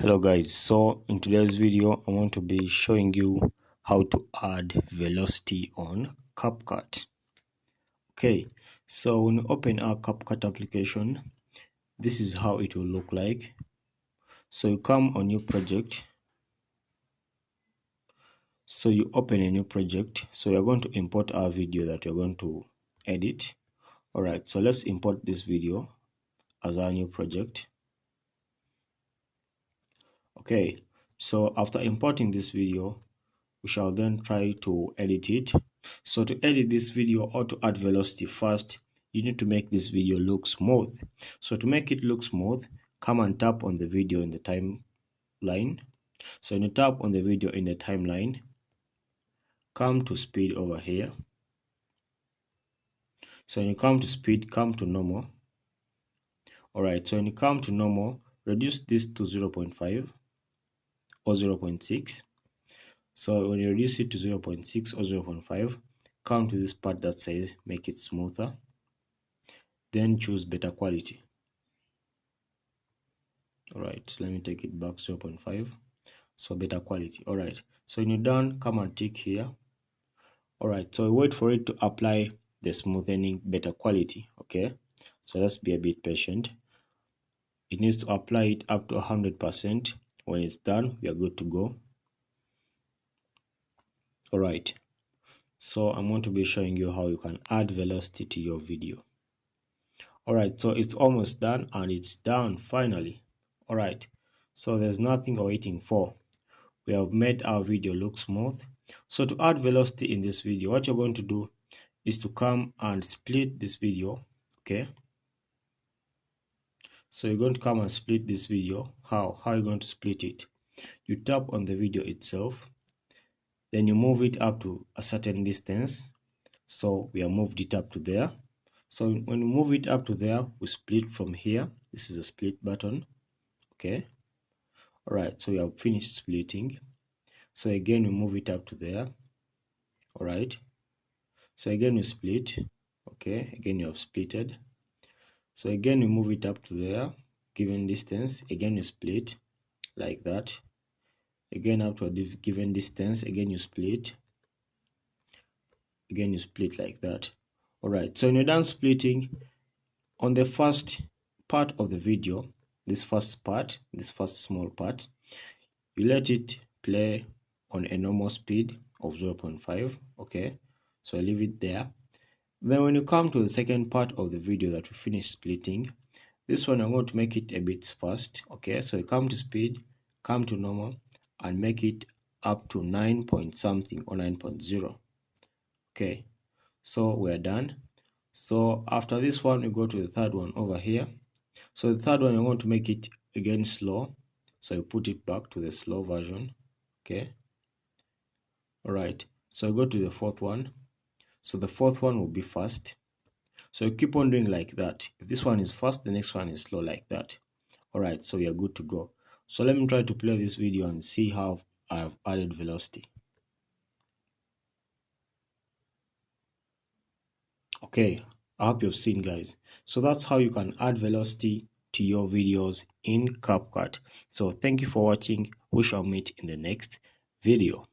Hello guys, so in today's video I want to be showing you how to add velocity on CapCut. Okay, so when you open our CapCut application, this is how it will look like. So you come on new project, so you open a new project. So you're going to import our video that you're going to edit. Alright, so let's import this video as our new project. Okay, so after importing this video, we shall then try to edit it. So to edit this video or to add velocity, first you need to make this video look smooth. So to make it look smooth, come and tap on the video in the timeline. So when you tap on the video in the timeline, come to speed over here. So when you come to speed, come to normal. Alright, so when you come to normal, reduce this to 0.5 or 0.6. So when you reduce it to 0.6 or 0.5, come to this part that says make it smoother. Then choose better quality. Alright, so let me take it back 0.5. So better quality. Alright, so when you're done, come and tick here. Alright, so wait for it to apply the smoothening better quality. Okay, so let's be a bit patient. It needs to apply it up to 100%. When it's done, we are good to go. Alright, so I'm going to be showing you how you can add velocity to your video. Alright, so it's almost done and it's done finally. Alright, so there's nothing we're waiting for. We have made our video look smooth. So to add velocity in this video, what you're going to do is to come and split this video. Okay, so you're going to come and split this video. How are you going to split it? You tap on the video itself, then you move it up to a certain distance. So we have moved it up to there. So when we move it up to there, we split from here. This is a split button. Okay, alright, so we have finished splitting. So again we move it up to there. Alright, so again we split. Okay, again you have splitted. So again we move it up to there, given distance. Again you split like that. Again up to a given distance, again you split. Again you split like that. Alright, so when you're done splitting, on the first part of the video, this first small part, you let it play on a normal speed of 0.5. Okay, so I leave it there. Then when you come to the second part of the video that we finished splitting, this one I'm going to make it a bit fast. Okay, so you come to speed, come to normal, and make it up to 9 point something or 9.0. okay, so we're done. So after this one, we go to the third one over here. So the third one, I want to make it again slow. So you put it back to the slow version. Okay. Alright. So I go to the fourth one. So the fourth one will be fast. So you keep on doing like that. If this one is fast, the next one is slow like that. Alright, so we are good to go. So let me try to play this video and see how I have added velocity. Okay, I hope you've seen, guys. So that's how you can add velocity to your videos in CapCut. So thank you for watching. We shall meet in the next video.